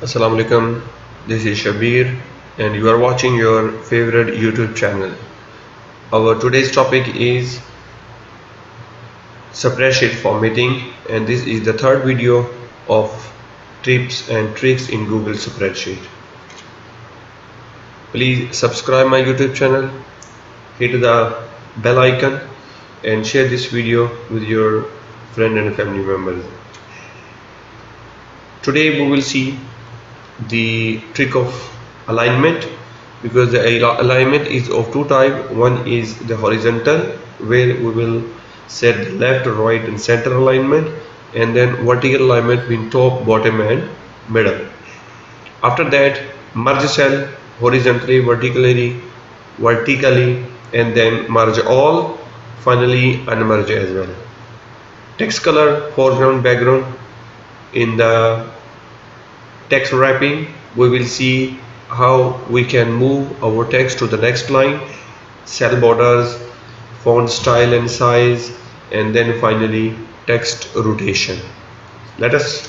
Assalamu alaikum, this is Shabir and you are watching your favorite YouTube channel. Our today's topic is SpreadSheet formatting, and this is the third video of tips and tricks in Google Spreadsheet. Please subscribe my YouTube channel, hit the bell icon and share this video with your friend and family members. Today we will see the trick of alignment, because the alignment is of two types. One is the horizontal, where we will set left, right and center alignment, and then vertical alignment between top, bottom and middle. After that, merge cell horizontally, vertically and then merge all, finally unmerge as well. Text color, foreground, background. In the text wrapping, we will see how we can move our text to the next line, cell borders, font style and size, and then finally text rotation. Let us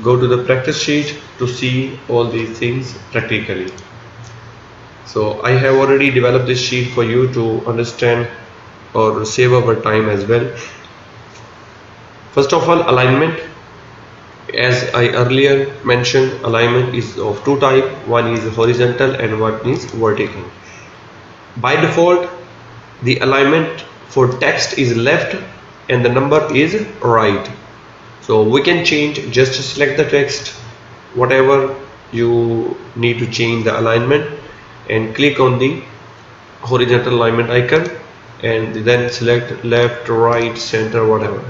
go to the practice sheet to see all these things practically. So I have already developed this sheet for you to understand or save our time as well. First of all, alignment. As I earlier mentioned, alignment is of two types. One is horizontal and one is vertical. By default, the alignment for text is left and the number is right. So we can change, just select the text, whatever you need to change the alignment, and click on the horizontal alignment icon and then select left, right, center, whatever.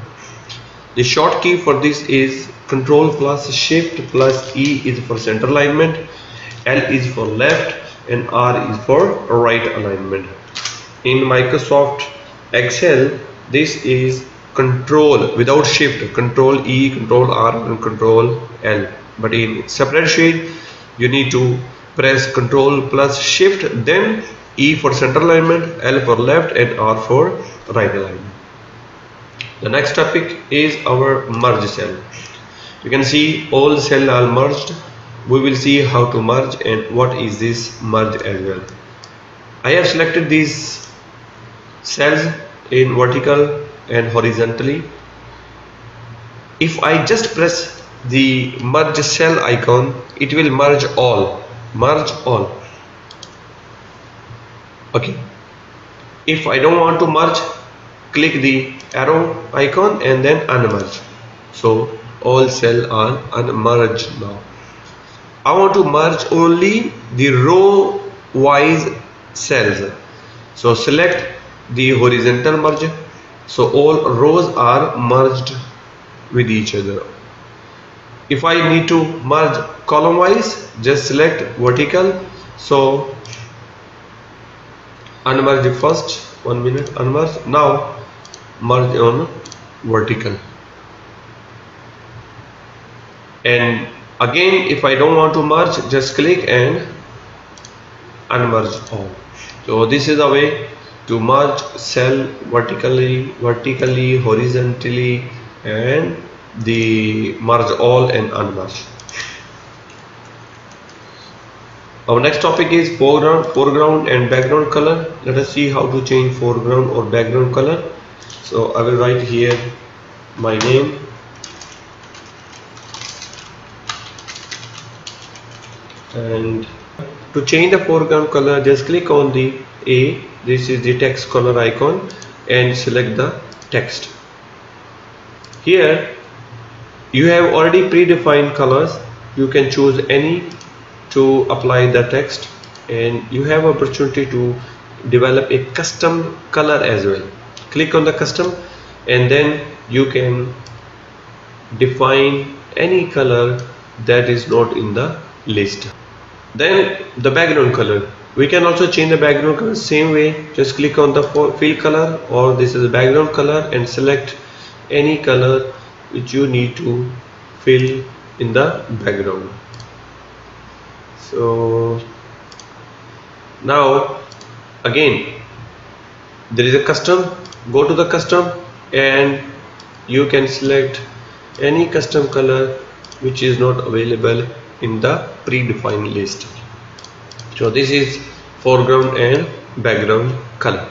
The short key for this is Control plus Shift plus E is for center alignment, L is for left and R is for right alignment. In Microsoft Excel, this is Control without Shift, Control E, Control R and Control L. But in Spreadsheet, you need to press Control plus Shift, then E for center alignment, L for left and R for right alignment. The next topic is our merge cell. You can see all cells are merged. We will see how to merge and what is this merge as well. I have selected these cells in vertical and horizontally. If I just press the merge cell icon, it will merge all. Okay. If I don't want to merge, click the arrow icon and then unmerge. So all cells are unmerged now. I want to merge only the row wise cells. So select the horizontal merge. So all rows are merged with each other. If I need to merge column wise, just select vertical. So unmerge first, 1 minute, unmerge. Now merge on vertical. And again, if I don't want to merge, just click and unmerge all. So this is a way to merge cell vertically, horizontally, and the merge all and unmerge. Our next topic is foreground and background color. Let us see how to change foreground or background color. So I will write here my name and to change the foreground color, just click on the A, this is the text color icon, and select the text. Here you have already predefined colors. You can choose any to apply the text, and you have opportunity to develop a custom color as well. Click on the custom and then you can define any color that is not in the list. Then the background color, we can also change the background color same way. Just click on the fill color, or this is the background color, and select any color which you need to fill in the background. So now again there is a custom. Go to the custom and you can select any custom color which is not available in the predefined list. So this is foreground and background color.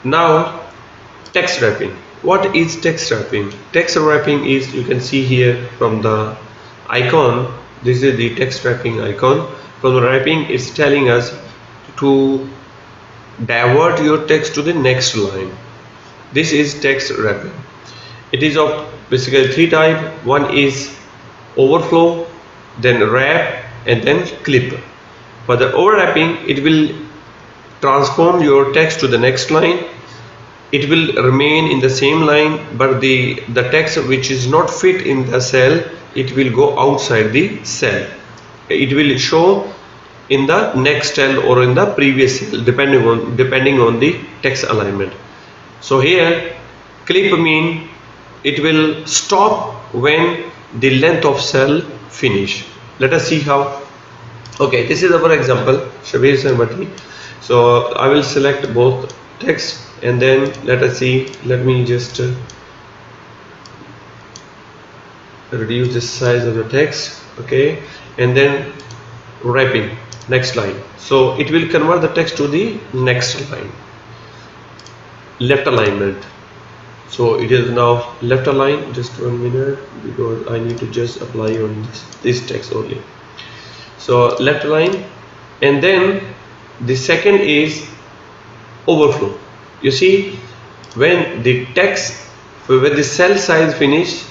Now text wrapping. What is text wrapping? Text wrapping is, you can see here from the icon, this is the text wrapping icon. From the wrapping, it's telling us to divert your text to the next line. This is text wrapping. It is of basically three types. One is overflow, then wrap, and then clip. For the overlapping, it will transform your text to the next line. It will remain in the same line, but the text which is not fit in the cell, it will go outside the cell. It will show in the next cell or in the previous cell, depending on the text alignment. So here clip mean it will stop when the length of cell finish. Let us see how. Okay, this is our example, Shabir Sarbati. So I will select both text and then let us see. Let me just reduce the size of the text. Okay, and then wrapping, next line. So it will convert the text to the next line. Left alignment. So it is now left align. Just 1 minute, because I need to just apply on this text only. So left align, and then the second is overflow. You see, when the text, when the cell size finish,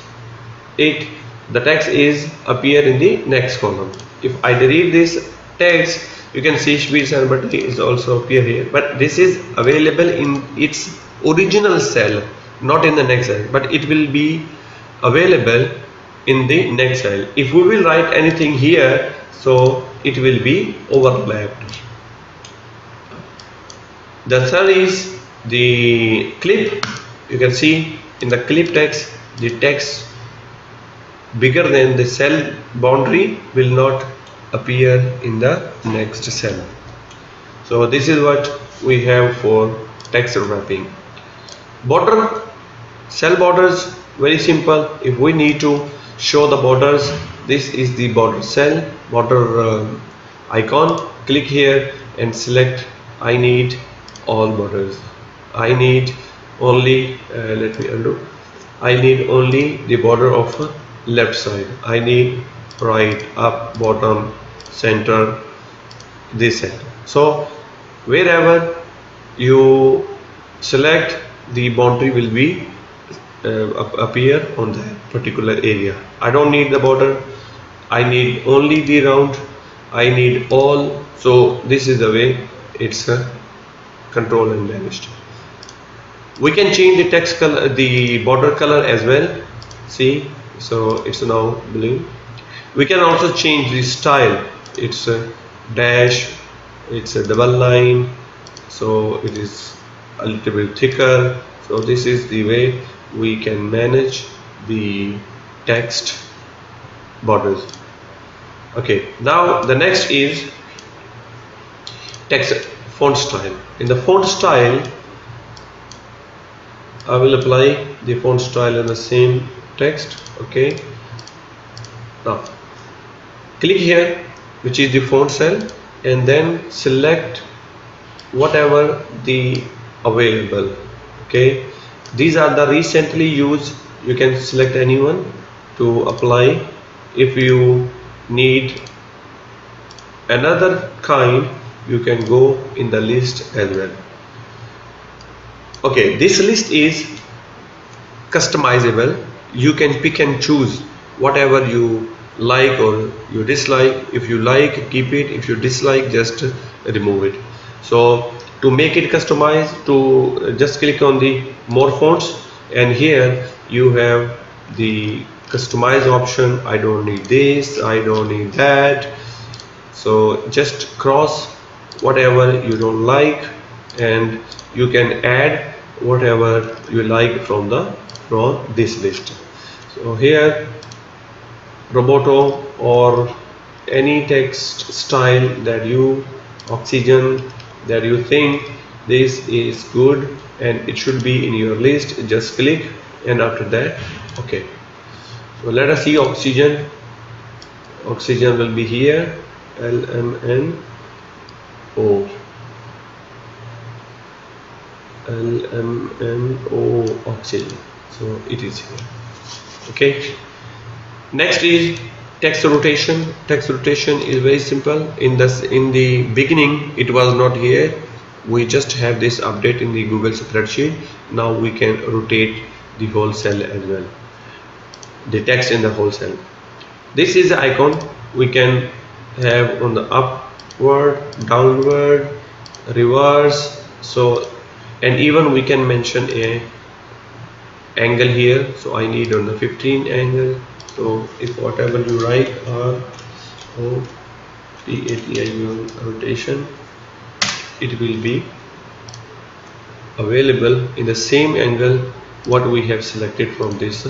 the text is appear in the next column. If I delete this text, you can see Shbir Sarbati is also appear here, but this is available in its original cell, not in the next cell, but it will be available in the next cell. If we will write anything here, so it will be overlapped. The third is the clip. You can see in the clip text, the text bigger than the cell boundary will not appear in the next cell. So this is what we have for text wrapping. Border, cell borders, very simple. If we need to show the borders, this is the border cell, border icon. Click here and select I need all borders. I need only, let me undo. I need only the border of left side. I need right, up, bottom, center, this end. So wherever you select, the boundary will be appear on that particular area. I don't need the border. I need only the round. I need all. So this is the way it's controlled and managed. We can change the text color, the border color as well. See, so it's now blue. We can also change the style. It's a dash, it's a double line, so it is a little bit thicker. So this is the way we can manage the text borders. Okay, now the next is text font style. In the font style, I will apply the font style in the same text. Okay, now click here, which is the font cell, and then select whatever the available. Okay, these are the recently used. You can select anyone to apply. If you need another kind, you can go in the list as well. Okay, this list is customizable. You can pick and choose whatever you like or you dislike. If you like, keep it. If you dislike, just remove it. So to make it customized, to just click on the more fonts, and here you have the customize option. I don't need this, I don't need that. So just cross whatever you don't like, and you can add whatever you like from this list. So here Roboto or any text style that you oxygen that you think this is good and it should be in your list, just click, and after that okay. So let us see oxygen. Oxygen will be here, LMNO. LMNO oxygen. So it is here. Okay. Next is text rotation. Text rotation is very simple. In the beginning it was not here. We just have this update in the Google spreadsheet. Now we can rotate the whole cell as well, the text in the whole cell. This is the icon we can have on the upward, downward, reverse. So, and even we can mention a angle here. So I need on the 15 angle. So if whatever you write rotation, it will be available in the same angle what we have selected from this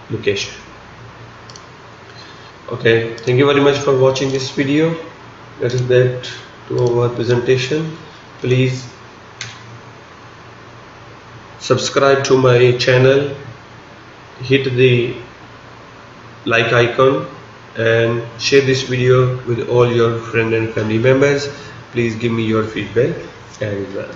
location. Okay, thank you very much for watching this video. That is that to our presentation. Please subscribe to my channel, hit the like icon and share this video with all your friends and family members. Please give me your feedback as well.